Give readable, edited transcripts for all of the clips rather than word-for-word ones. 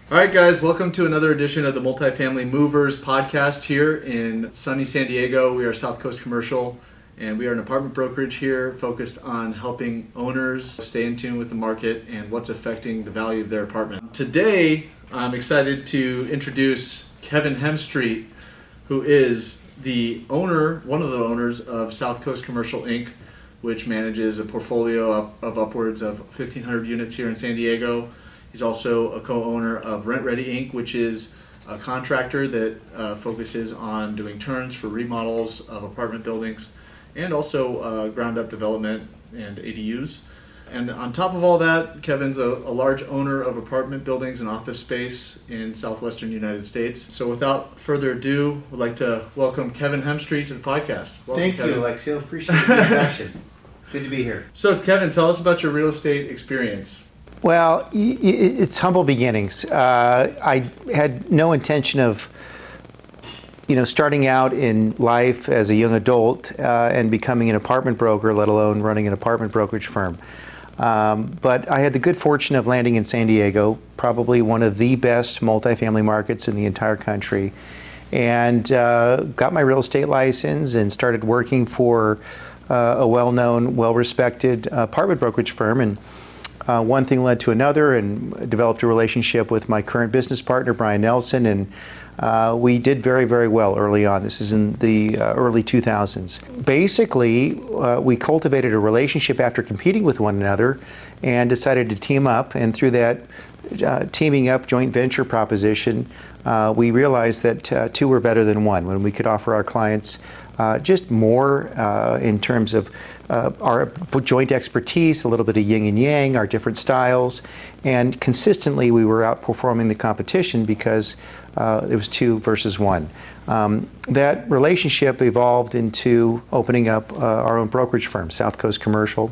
All right, guys, welcome to another edition of the Multifamily Movers podcast here in sunny San Diego. We are South Coast Commercial, and we are an apartment brokerage here focused on helping owners stay in tune with the market and what's affecting the value of their apartment. Today, I'm excited to introduce Kevin Hemstreet, who is the owner, one of the owners of South Coast Commercial Inc., which manages a portfolio of upwards of 1,500 units here in San Diego. He's also a co-owner of Rent Ready Inc., which is a contractor that focuses on doing turns for remodels of apartment buildings and also ground-up development and ADUs. And on top of all that, Kevin's a large owner of apartment buildings and office space in southwestern United States. So without further ado, we'd like to welcome Kevin Hemstreet to the podcast. Welcome, Thank Kevin. you, Alexio. Appreciate the introduction. Good to be here. So Kevin, tell us about your real estate experience. Well, it's humble beginnings. I had no intention of, starting out in life as a young adult and becoming an apartment broker, let alone running an apartment brokerage firm. But I had the good fortune of landing in San Diego, probably one of the best multifamily markets in the entire country, and got my real estate license and started working for a well-known, well-respected apartment brokerage firm. And one thing led to another, and developed a relationship with my current business partner, Brian Nelson, and we did very, very well early on. This is in the early 2000s. Basically, we cultivated a relationship after competing with one another and decided to team up, and through that teaming up joint venture proposition, we realized that two were better than one, when we could offer our clients just more in terms of our joint expertise, a little bit of yin and yang, our different styles, and consistently we were outperforming the competition because it was two versus one. That relationship evolved into opening up our own brokerage firm, South Coast Commercial.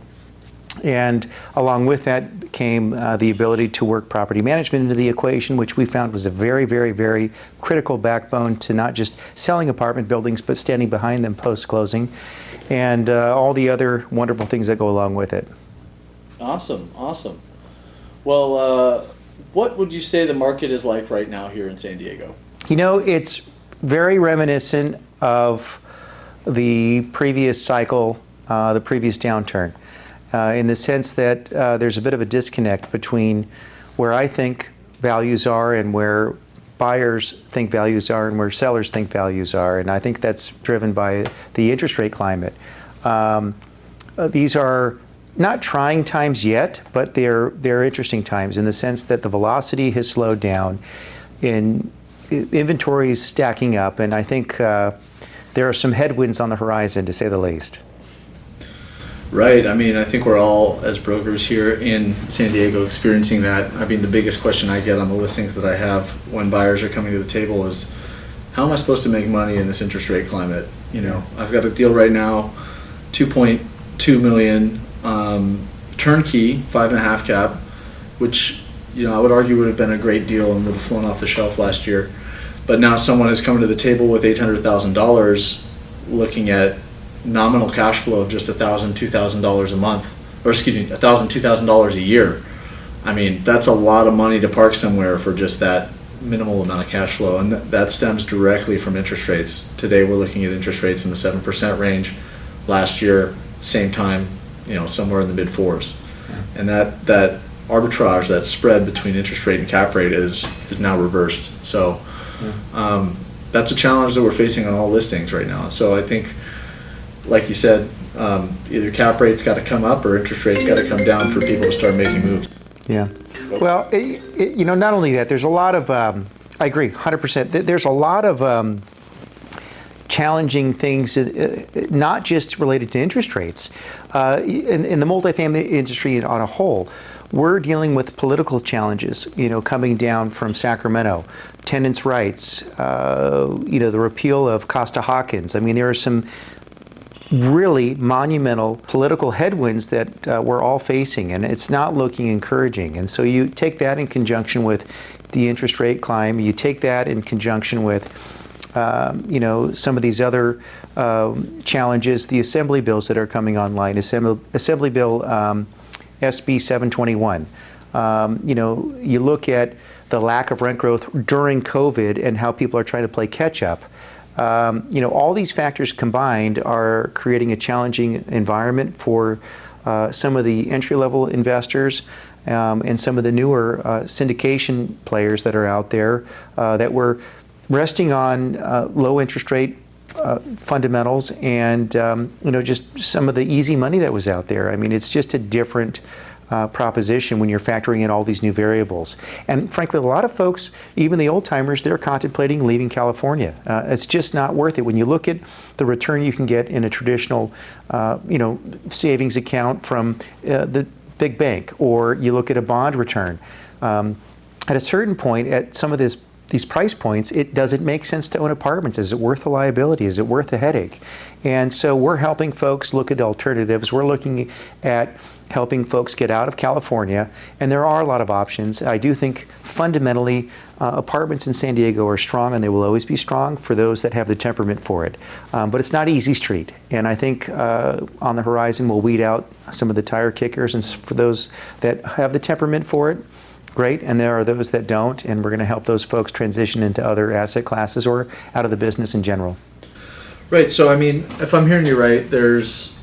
And along with that came the ability to work property management into the equation, which we found was a very, very, very critical backbone to not just selling apartment buildings, but standing behind them post-closing, and all the other wonderful things that go along with it. Awesome. Well, what would you say the market is like right now here in San Diego? It's very reminiscent of the previous cycle, the previous downturn. In the sense that there's a bit of a disconnect between where I think values are and where buyers think values are and where sellers think values are. And I think that's driven by the interest rate climate. These are not trying times yet, but they're interesting times in the sense that the velocity has slowed down, in inventories stacking up, and I think there are some headwinds on the horizon, to say the least. Right. I think we're all, as brokers here in San Diego, experiencing that. The biggest question I get on the listings that I have when buyers are coming to the table is, how am I supposed to make money in this interest rate climate? I've got a deal right now, 2.2 million, turnkey, 5.5 cap, which, I would argue would have been a great deal and would have flown off the shelf last year. But now someone has come to the table with $800,000 looking at nominal cash flow of just $1,000, $2,000 a month, or $1,000, $2,000 a year. That's a lot of money to park somewhere for just that minimal amount of cash flow, and that stems directly from interest rates. Today we're looking at interest rates in the 7% range. Last year, same time, somewhere in the mid fours. And that arbitrage, that spread between interest rate and cap rate is now reversed. So that's a challenge that we're facing on all listings right now. So I think, like you said, either cap rates got to come up or interest rates got to come down for people to start making moves. Yeah. Well, not only that, there's a lot of, I agree, 100%. There's a lot of challenging things, not just related to interest rates. In the multifamily industry on a whole, we're dealing with political challenges, coming down from Sacramento, tenants' rights, the repeal of Costa-Hawkins. There are some really monumental political headwinds that we're all facing, and it's not looking encouraging. And so you take that in conjunction with the interest rate climb, you take that in conjunction with some of these other challenges, the assembly bills that are coming online, Assembly Bill SB 721. You look at the lack of rent growth during COVID and how people are trying to play catch up. All these factors combined are creating a challenging environment for some of the entry-level investors and some of the newer syndication players that are out there that were resting on low interest rate fundamentals and just some of the easy money that was out there. I mean, it's just a different proposition when you're factoring in all these new variables. And frankly, a lot of folks, even the old timers, they're contemplating leaving California. It's just not worth it. When you look at the return you can get in a traditional, savings account from the big bank, or you look at a bond return, at a certain point, at some of these price points, it doesn't make sense to own apartments. Is it worth the liability? Is it worth the headache? And so we're helping folks look at alternatives. We're looking at helping folks get out of California, and there are a lot of options. I do think fundamentally apartments in San Diego are strong, and they will always be strong for those that have the temperament for it. But it's not easy street, and I think on the horizon we'll weed out some of the tire kickers, and for those that have the temperament for it, great, and there are those that don't, and we're going to help those folks transition into other asset classes or out of the business in general. Right. So I mean, if I'm hearing you right, there's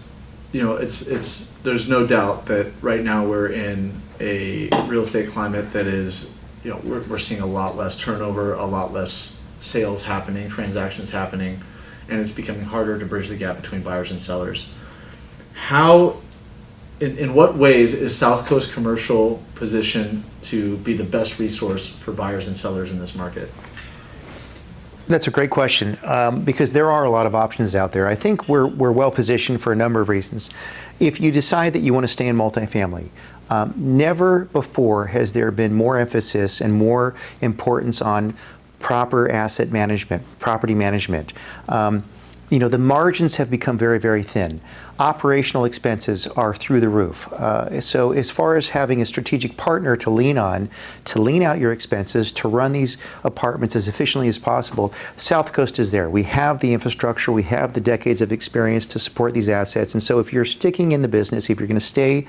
there's no doubt that right now we're in a real estate climate that is, we're seeing a lot less turnover, a lot less sales happening, transactions happening, and it's becoming harder to bridge the gap between buyers and sellers. How, in what ways is South Coast Commercial positioned to be the best resource for buyers and sellers in this market? That's a great question because there are a lot of options out there. I think we're well positioned for a number of reasons. If you decide that you want to stay in multifamily, never before has there been more emphasis and more importance on proper asset management, property management. The margins have become very, very thin. Operational expenses are through the roof. So as far as having a strategic partner to lean on, to lean out your expenses, to run these apartments as efficiently as possible, South Coast is there. We have the infrastructure, we have the decades of experience to support these assets. And so if you're sticking in the business, if you're going to stay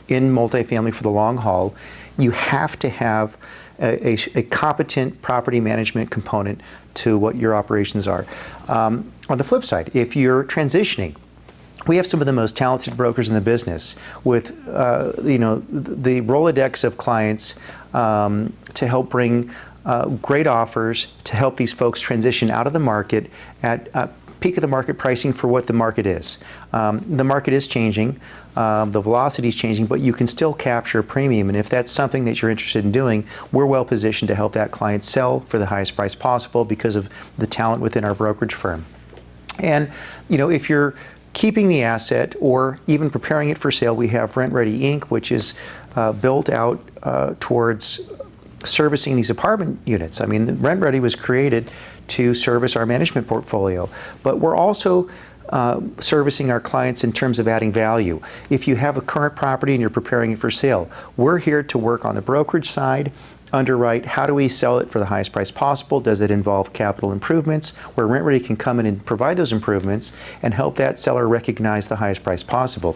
in multifamily for the long haul, you have to have a competent property management component to what your operations are. On the flip side, if you're transitioning, we have some of the most talented brokers in the business with the Rolodex of clients to help bring great offers to help these folks transition out of the market at peak of the market pricing for what the market is. The market is changing, the velocity is changing, but you can still capture a premium. And if that's something that you're interested in doing, we're well positioned to help that client sell for the highest price possible because of the talent within our brokerage firm. And if you're keeping the asset or even preparing it for sale, we have Rent Ready Inc., which is built out towards servicing these apartment units. I mean, Rent Ready was created to service our management portfolio, but we're also servicing our clients in terms of adding value. If you have a current property and you're preparing it for sale, we're here to work on the brokerage side, underwrite how do we sell it for the highest price possible. Does it involve capital improvements where Rent Ready can come in and provide those improvements and help that seller recognize the highest price possible.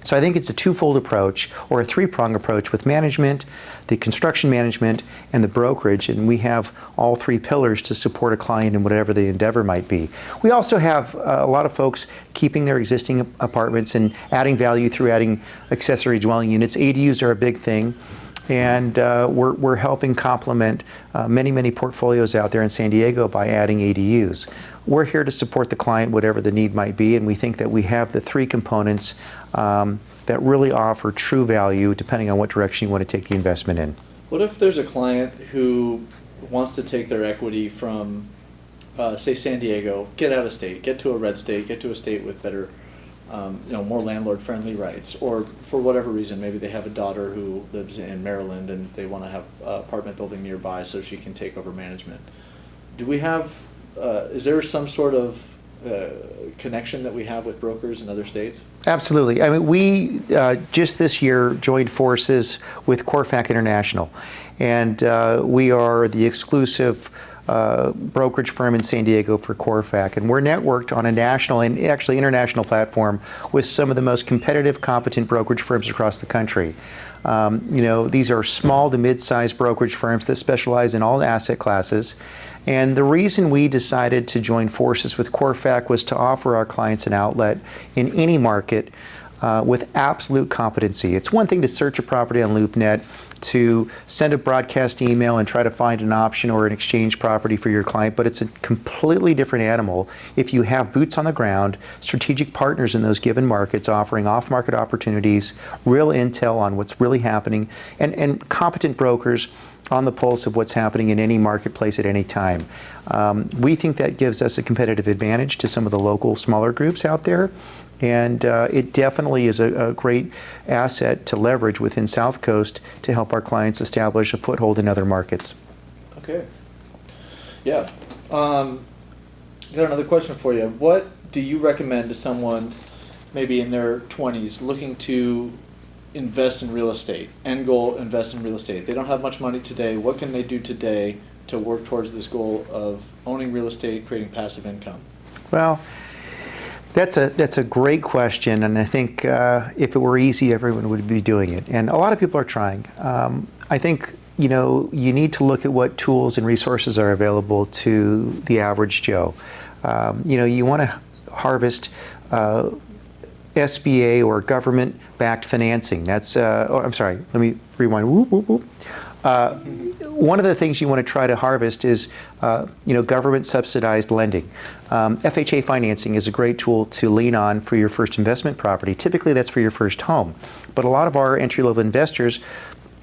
So I think it's a twofold approach or a three-prong approach with management, the construction management, and the brokerage, and we have all three pillars to support a client in whatever the endeavor might be. We also have a lot of folks keeping their existing apartments and adding value through adding accessory dwelling units. ADUs are a big thing. And we're helping complement many portfolios out there in San Diego by adding ADUs. We're here to support the client, whatever the need might be, and we think that we have the three components that really offer true value depending on what direction you want to take the investment in. What if there's a client who wants to take their equity from, say, San Diego, get out of state, get to a red state, get to a state with better more landlord-friendly rights, or for whatever reason, maybe they have a daughter who lives in Maryland and they want to have an apartment building nearby so she can take over management. Do we have, is there some sort of connection that we have with brokers in other states? Absolutely. I mean, we just this year joined forces with Corfac International, and we are the exclusive brokerage firm in San Diego for Corfac, and we're networked on a national and actually international platform with some of the most competitive, competent brokerage firms across the country. These are small to mid-sized brokerage firms that specialize in all asset classes. And the reason we decided to join forces with Corfac was to offer our clients an outlet in any market with absolute competency. It's one thing to search a property on LoopNet, to send a broadcast email and try to find an option or an exchange property for your client, but it's a completely different animal if you have boots on the ground, strategic partners in those given markets offering off-market opportunities, real intel on what's really happening, and competent brokers on the pulse of what's happening in any marketplace at any time. We think that gives us a competitive advantage to some of the local smaller groups out there. And it definitely is a great asset to leverage within South Coast to help our clients establish a foothold in other markets. Okay. Yeah. Got another question for you. What do you recommend to someone maybe in their 20s looking to invest in real estate? End goal, invest in real estate. They don't have much money today. What can they do today to work towards this goal of owning real estate, creating passive income? Well, that's a great question, and I think if it were easy, everyone would be doing it. And a lot of people are trying. I think you need to look at what tools and resources are available to the average Joe. You want to harvest SBA or government-backed financing. That's I'm sorry. Let me rewind. Whoop, whoop, whoop. One of the things you want to try to harvest is, government subsidized lending. FHA financing is a great tool to lean on for your first investment property. Typically, that's for your first home. But a lot of our entry-level investors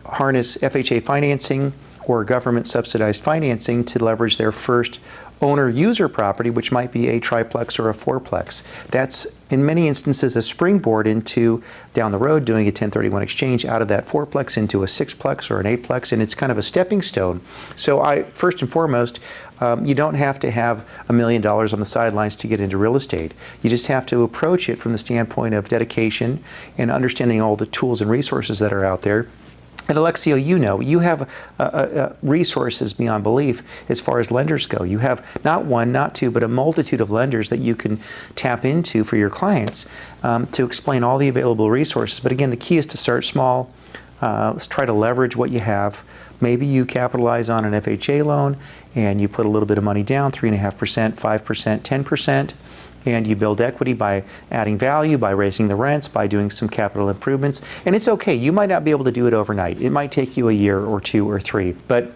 harness FHA financing or government subsidized financing to leverage their first owner-user property, which might be a triplex or a fourplex. That's, in many instances, a springboard into, down the road, doing a 1031 exchange out of that fourplex into a sixplex or an eightplex, and it's kind of a stepping stone. So first and foremost, you don't have to have $1 million on the sidelines to get into real estate. You just have to approach it from the standpoint of dedication and understanding all the tools and resources that are out there. And Alexio, you have resources beyond belief as far as lenders go. You have not one, not two, but a multitude of lenders that you can tap into for your clients to explain all the available resources. But again, the key is to start small. Let's try to leverage what you have. Maybe you capitalize on an FHA loan and you put a little bit of money down, 3.5%, 5%, 10%. And you build equity by adding value, by raising the rents, by doing some capital improvements. And it's okay. You might not be able to do it overnight. It might take you a year or two or three. But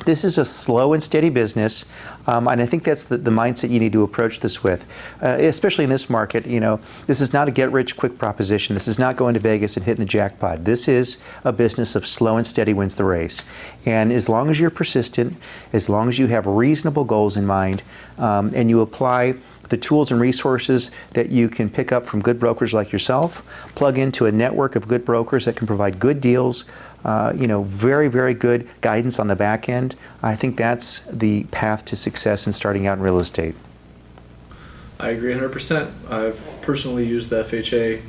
this is a slow and steady business. And I think that's the mindset you need to approach this with. Especially in this market, this is not a get-rich-quick proposition. This is not going to Vegas and hitting the jackpot. This is a business of slow and steady wins the race. And as long as you're persistent, as long as you have reasonable goals in mind, and you apply the tools and resources that you can pick up from good brokers like yourself, plug into a network of good brokers that can provide good deals, very, very good guidance on the back end. I think that's the path to success in starting out in real estate. I agree 100%. I've personally used the FHA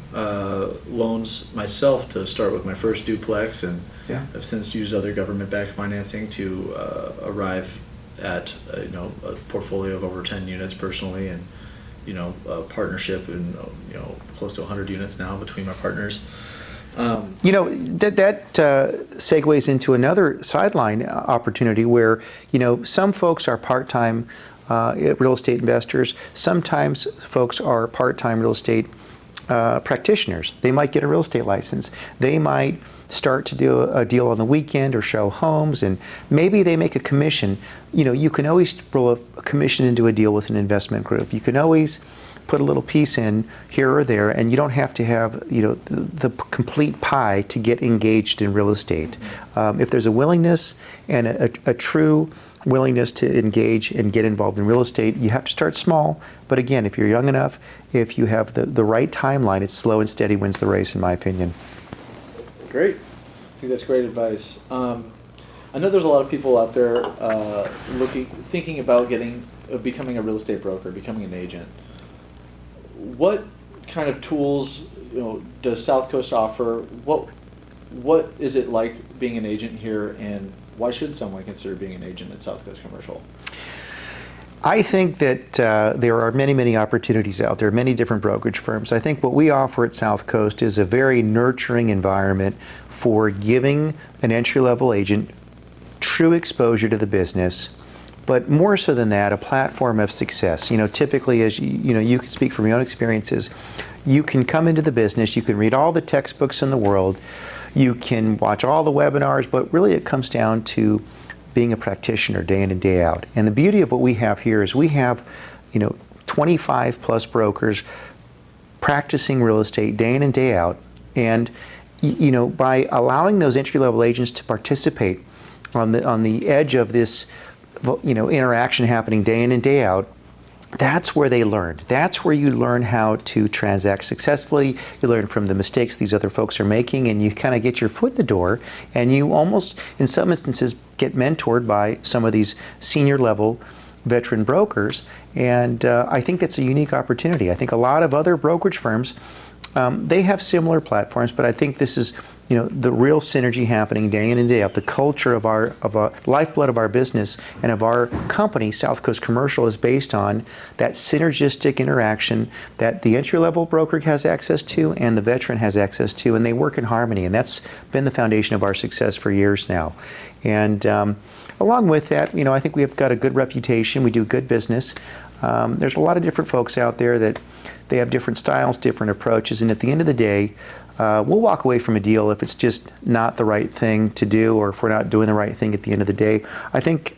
loans myself to start with my first duplex, and I've since used other government-backed financing to arrive at a portfolio of over 10 units personally, and a partnership in close to 100 units now between my partners. That segues into another sideline opportunity where some folks are part-time real estate investors. Sometimes folks are part-time real estate practitioners. They might get a real estate license. They might start to do a deal on the weekend or show homes, and maybe they make a commission. You can always roll a commission into a deal with an investment group. You can always put a little piece in here or there, and you don't have to have the complete pie to get engaged in real estate. If there's a willingness and a true willingness to engage and get involved in real estate, you have to start small. But again, if you're young enough, if you have the right timeline, it's slow and steady wins the race, in my opinion. Great. I think that's great advice. I know there's a lot of people out there thinking about becoming a real estate broker, becoming an agent. What kind of tools does South Coast offer? What is it like being an agent here, and Why should someone consider being an agent at South Coast Commercial? I think that there are many, many opportunities out there, many different brokerage firms. I think what we offer at South Coast is a very nurturing environment for giving an entry-level agent true exposure to the business, but more so than that, a platform of success. Typically, as you can speak from your own experiences, you can come into the business, you can read all the textbooks in the world, you can watch all the webinars, but really it comes down to being a practitioner day in and day out. And the beauty of what we have here is we have, 25 plus brokers practicing real estate day in and day out. And, by allowing those entry-level agents to participate on the edge of this, interaction happening day in and day out, that's where they learn. That's where you learn how to transact successfully. You learn from the mistakes these other folks are making, and you kind of get your foot in the door, and you almost, in some instances, get mentored by some of these senior level veteran brokers. And I think that's a unique opportunity. I think a lot of other brokerage firms, they have similar platforms, but I think this is the real synergy happening day in and day out. The culture of our lifeblood of our business and of our company, South Coast Commercial, is based on that synergistic interaction that the entry-level broker has access to and the veteran has access to, and they work in harmony. And that's been the foundation of our success for years now. And along with that, I think we've got a good reputation. We do good business. There's a lot of different folks out there that they have different styles, different approaches, and at the end of the day, we'll walk away from a deal if it's just not the right thing to do, or if we're not doing the right thing at the end of the day. I think,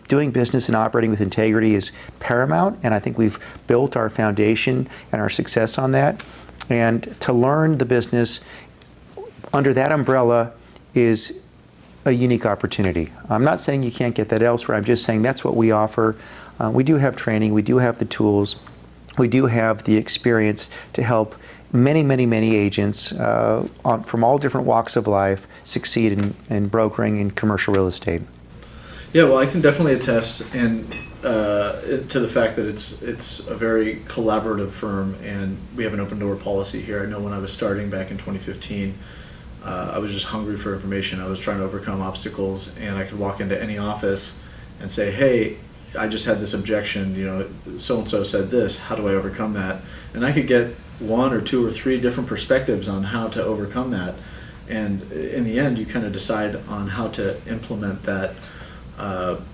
doing business and operating with integrity is paramount, and I think we've built our foundation and our success on that. And to learn the business under that umbrella is a unique opportunity. I'm not saying you can't get that elsewhere. I'm just saying that's what we offer. We do have training. We do have the tools. We do have the experience to help many, many, many agents from all different walks of life succeed in brokering in commercial real estate. Yeah, well, I can definitely attest to the fact that it's a very collaborative firm, and we have an open door policy here. I know when I was starting back in 2015, I was just hungry for information. I was trying to overcome obstacles, and I could walk into any office and say, hey, I just had this objection, so-and-so said this, how do I overcome that? And I could get one or two or three different perspectives on how to overcome that. And in the end, you kind of decide on how to implement that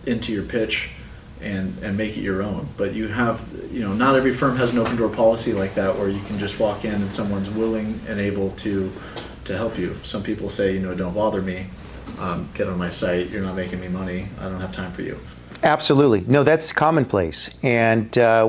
into your pitch and make it your own. But you have, not every firm has an open door policy like that where you can just walk in and someone's willing and able to help you. Some people say, don't bother me, get on my site, you're not making me money, I don't have time for you. Absolutely. No, that's commonplace. And our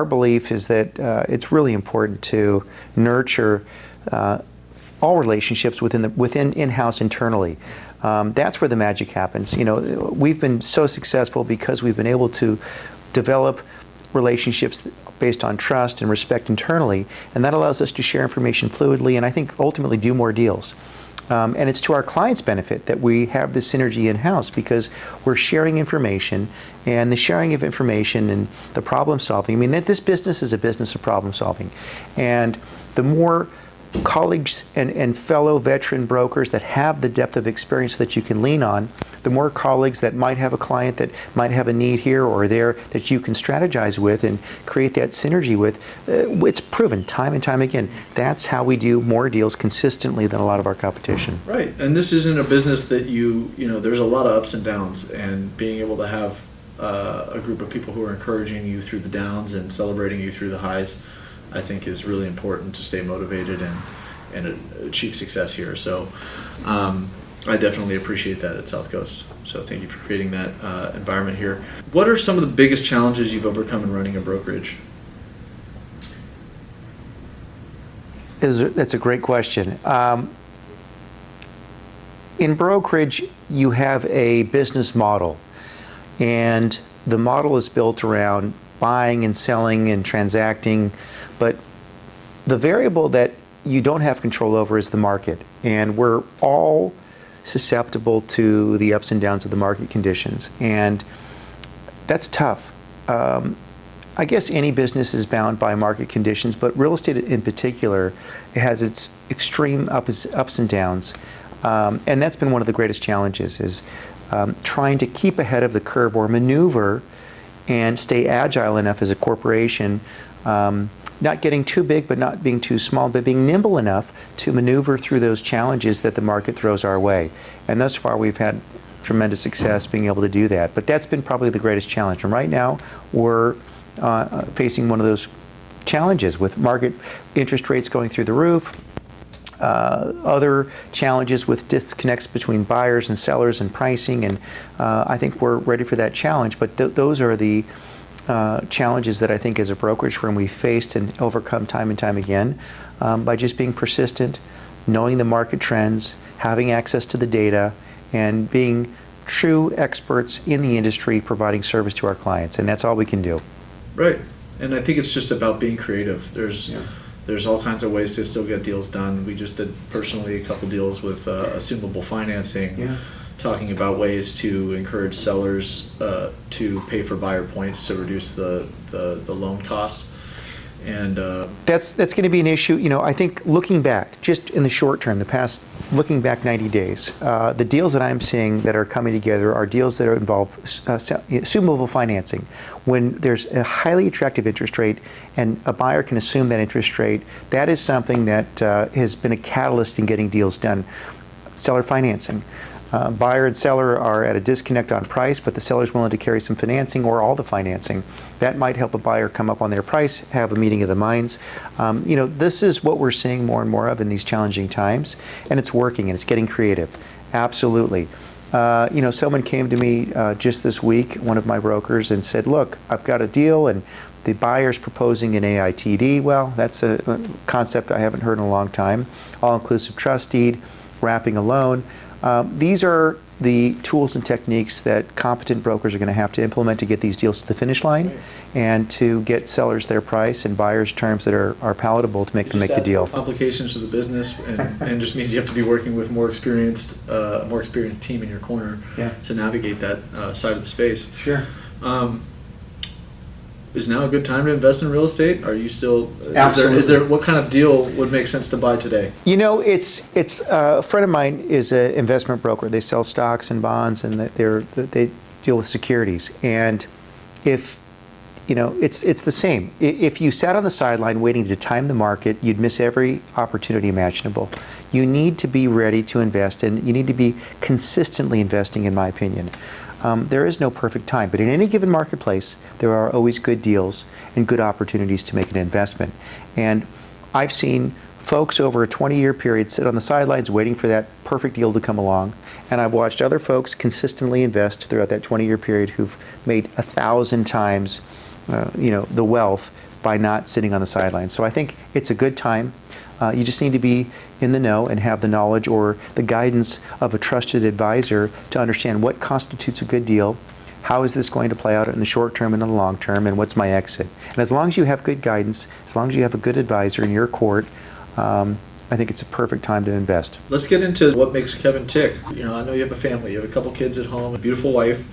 belief is that it's really important to nurture all relationships within in-house internally. That's where the magic happens. We've been so successful because we've been able to develop relationships based on trust and respect internally, and that allows us to share information fluidly and I think ultimately do more deals. And it's to our clients' benefit that we have this synergy in-house because we're sharing information, and the sharing of information and the problem solving, this business is a business of problem solving. And the more colleagues and fellow veteran brokers that have the depth of experience that you can lean on, the more colleagues that might have a client that might have a need here or there that you can strategize with and create that synergy with, it's proven time and time again. That's how we do more deals consistently than a lot of our competition. Right, and this isn't a business that there's a lot of ups and downs, and being able to have a group of people who are encouraging you through the downs and celebrating you through the highs, I think is really important to stay motivated and achieve success here. So I definitely appreciate that at South Coast. So thank you for creating that environment here. What are some of the biggest challenges you've overcome in running a brokerage? That's a great question. In brokerage, you have a business model, and the model is built around buying and selling and transacting, but the variable that you don't have control over is the market, and we're all susceptible to the ups and downs of the market conditions, and that's tough. I guess any business is bound by market conditions, but real estate in particular, it has its extreme ups and downs. And that's been one of the greatest challenges, is trying to keep ahead of the curve or maneuver and stay agile enough as a corporation, not getting too big but not being too small, but being nimble enough to maneuver through those challenges that the market throws our way. And thus far we've had tremendous success being able to do that. But that's been probably the greatest challenge. And right now we're facing one of those challenges with market interest rates going through the roof, other challenges with disconnects between buyers and sellers and pricing, and I think we're ready for that challenge. But those are the challenges that I think as a brokerage firm we faced and overcome time and time again by just being persistent, knowing the market trends, having access to the data, and being true experts in the industry providing service to our clients. And that's all we can do. Right. And I think it's just about being creative. There's all kinds of ways to still get deals done. We just did personally a couple deals with assumable financing, talking about ways to encourage sellers to pay for buyer points to reduce the loan cost. And that's going to be an issue. You know, I think looking back, just in the short term, looking back 90 days, the deals that I'm seeing that are coming together are deals that involve assumable financing. When there's a highly attractive interest rate and a buyer can assume that interest rate, that is something that has been a catalyst in getting deals done. Seller financing. Buyer and seller are at a disconnect on price, but the seller's willing to carry some financing or all the financing. That might help a buyer come up on their price, have a meeting of the minds. You know, this is what we're seeing more and more of in these challenging times, and it's working and it's getting creative. Absolutely. You know, someone came to me just this week, one of my brokers, and said, look, I've got a deal and the buyer's proposing an AITD. Well, that's a concept I haven't heard in a long time. All-inclusive trust deed, wrapping a loan. These are the tools and techniques that competent brokers are going to have to implement to get these deals to the finish line and to get sellers their price and buyers terms that are palatable to make them make the deal. Complications to the business and just means you have to be working with more experienced team in your corner to navigate that side of the space. Sure. Is now a good time to invest in real estate? Are you still? Absolutely. Is there what kind of deal would make sense to buy today? You know, it's a friend of mine is an investment broker. They sell stocks and bonds, and they deal with securities. And if you know, it's the same. If you sat on the sideline waiting to time the market, you'd miss every opportunity imaginable. You need to be ready to invest, and you need to be consistently investing, in my opinion. There is no perfect time, but in any given marketplace, there are always good deals and good opportunities to make an investment. And I've seen folks over a 20-year period sit on the sidelines waiting for that perfect deal to come along, and I've watched other folks consistently invest throughout that 20-year period who've made 1,000 times you know, the wealth by not sitting on the sidelines. So I think it's a good time. You just need to be in the know and have the knowledge or the guidance of a trusted advisor to understand what constitutes a good deal, how is this going to play out in the short term and in the long term, and what's my exit. And as long as you have good guidance, as long as you have a good advisor in your court, I think it's a perfect time to invest. Let's get into what makes Kevin tick. You know, I know you have a family, you have a couple kids at home, a beautiful wife.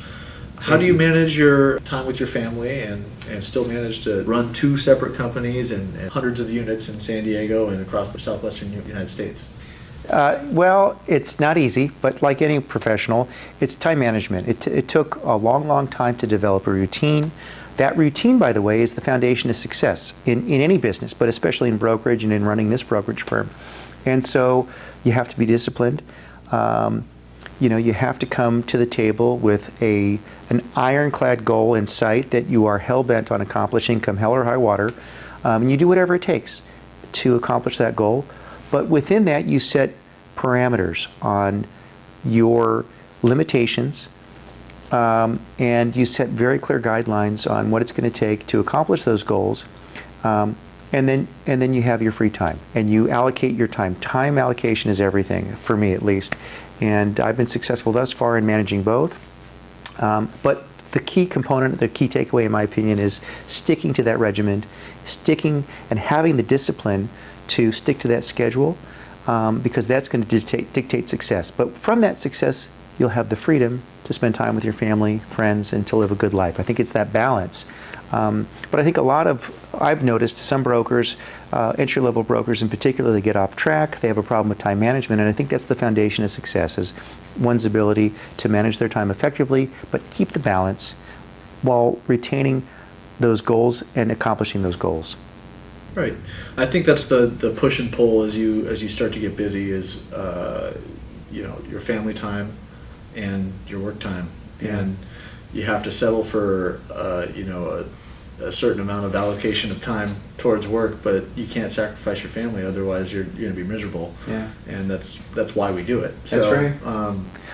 How do you manage your time with your family and still manage to run two separate companies and hundreds of units in San Diego and across the southwestern United States? Well, it's not easy, but like any professional, it's time management. It took a long, long time to develop a routine. That routine, by the way, is the foundation of success in any business, but especially in brokerage and in running this brokerage firm. And so you have to be disciplined. You know, you have to come to the table with an ironclad goal in sight that you are hell-bent on accomplishing, come hell or high water, and you do whatever it takes to accomplish that goal. But within that, you set parameters on your limitations, and you set very clear guidelines on what it's going to take to accomplish those goals. And then you have your free time, and you allocate your time. Time allocation is everything, for me at least. And I've been successful thus far in managing both. But the key component, the key takeaway in my opinion, is sticking to that regimen, sticking and having the discipline to stick to that schedule, because that's going to dictate success. But from that success, you'll have the freedom to spend time with your family, friends, and to live a good life. I think it's that balance. But I think I've noticed some brokers, entry-level brokers in particular, they get off track, they have a problem with time management, and I think that's the foundation of success, is one's ability to manage their time effectively, but keep the balance while retaining those goals and accomplishing those goals. Right. I think that's the push and pull as you start to get busy is your family time and your work time, and you have to settle for a certain amount of allocation of time towards work, but you can't sacrifice your family, otherwise you're going to be miserable. Yeah. And that's why we do it. That's right.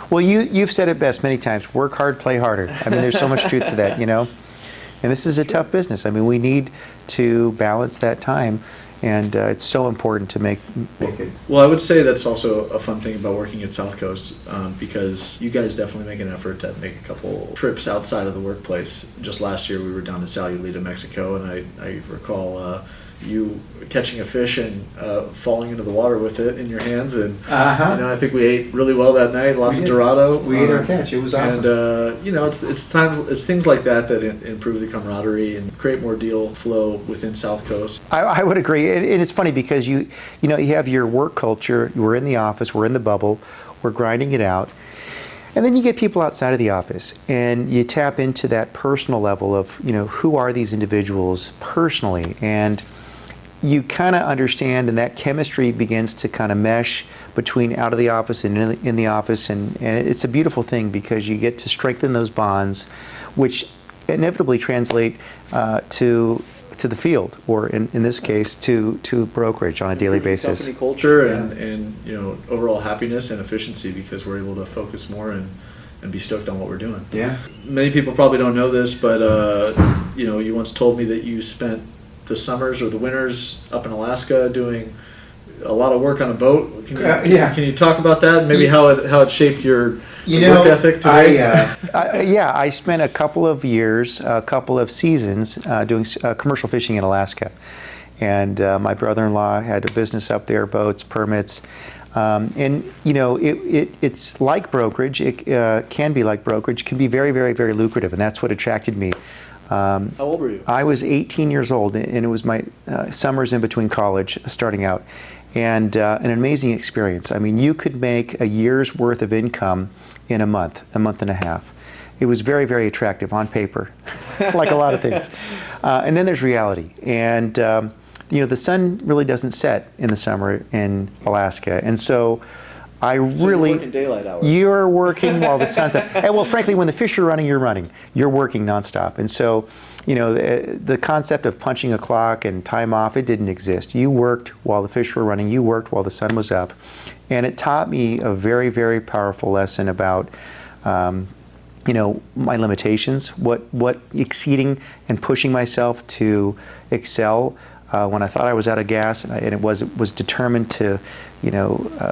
Well, you've said it best many times, work hard, play harder. I mean, there's so much truth to that, And this is a tough business. I mean, we need to balance that time, and it's so important to make it. Well, I would say that's also a fun thing about working at South Coast, because you guys definitely make an effort to make a couple trips outside of the workplace. Just last year we were down to Sayulita, Mexico, and I recall you catching a fish and falling into the water with it in your hands, and I think we ate really well that night. Lots of Dorado. We ate our catch. It was awesome. And it's things like that improve the camaraderie and create more deal flow within South Coast. I would agree, and it's funny because you have your work culture. We're in the office, we're in the bubble, we're grinding it out, and then you get people outside of the office, and you tap into that personal level of who are these individuals personally, and you kind of understand, and that chemistry begins to kind of mesh between out of the office and in the office, and it's a beautiful thing because you get to strengthen those bonds, which inevitably translate to the field, or in this case, to brokerage on a daily basis. Company culture and overall happiness and efficiency, because we're able to focus more and be stoked on what we're doing. Yeah. Many people probably don't know this, but you once told me that you spent the summers or the winters up in Alaska doing a lot of work on a boat. Can you talk about that? Maybe how it shaped your work ethic today? I spent a couple of years, a couple of seasons doing commercial fishing in Alaska, and my brother-in-law had a business up there, boats, permits, and it's like brokerage. It can be like brokerage. Can be very, very, very lucrative, and that's what attracted me. How old were you? I was 18 years old, and it was my summers in between college, starting out, and an amazing experience. I mean, you could make a year's worth of income in a month and a half. It was very, very attractive on paper, like a lot of things. And then there's reality, and the sun really doesn't set in the summer in Alaska, and so you're working daylight hours. You're working while the sun's up. And well, frankly, when the fish are running, you're running. You're working nonstop. And so, the concept of punching a clock and time off, it didn't exist. You worked while the fish were running. You worked while the sun was up. And it taught me a very, very powerful lesson about, my limitations, what exceeding and pushing myself to excel when I thought I was out of gas, and it was determined to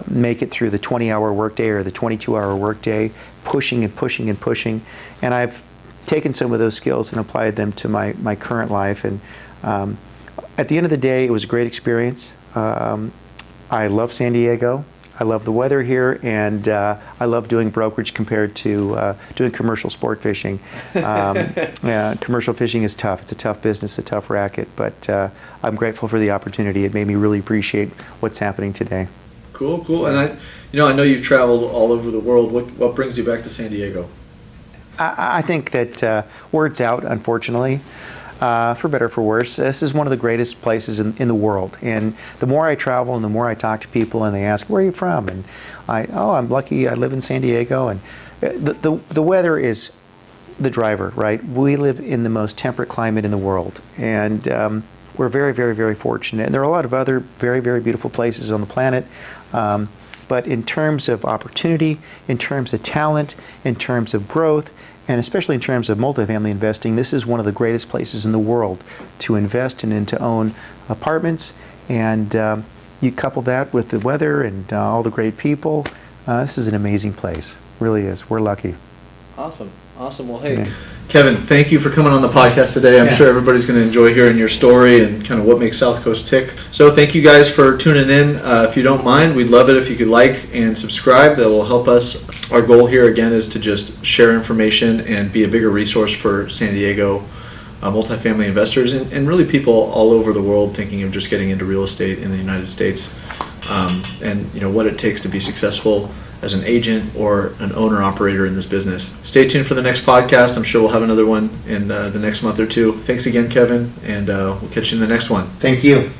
make it through the 20-hour workday or the 22-hour workday, pushing and pushing and pushing. And I've taken some of those skills and applied them to my current life. And at the end of the day, it was a great experience. I love San Diego. I love the weather here, and I love doing brokerage compared to doing commercial sport fishing. Commercial fishing is tough. It's a tough business, a tough racket, but I'm grateful for the opportunity. It made me really appreciate what's happening today. Cool. And I know you've traveled all over the world. What brings you back to San Diego? I think that word's out, unfortunately. For better or for worse, this is one of the greatest places in the world. And the more I travel and the more I talk to people and they ask, where are you from? And I'm lucky, I live in San Diego. And the weather is the driver, right? We live in the most temperate climate in the world. And we're very, very, very fortunate. And there are a lot of other very, very beautiful places on the planet. But in terms of opportunity, in terms of talent, in terms of growth, and especially in terms of multifamily investing, this is one of the greatest places in the world to invest and to own apartments. And you couple that with the weather and all the great people, this is an amazing place. Really is. We're lucky. Awesome. Well, hey, Kevin, thank you for coming on the podcast today. I'm Yeah. sure everybody's going to enjoy hearing your story and kind of what makes South Coast tick. So thank you guys for tuning in. If you don't mind, we'd love it if you could like and subscribe. That will help us. Our goal here, again, is to just share information and be a bigger resource for San Diego multifamily investors and really people all over the world thinking of just getting into real estate in the United States, and what it takes to be successful as an agent or an owner operator in this business. Stay tuned for the next podcast. I'm sure we'll have another one in the next month or two. Thanks again, Kevin, and we'll catch you in the next one. Thank you.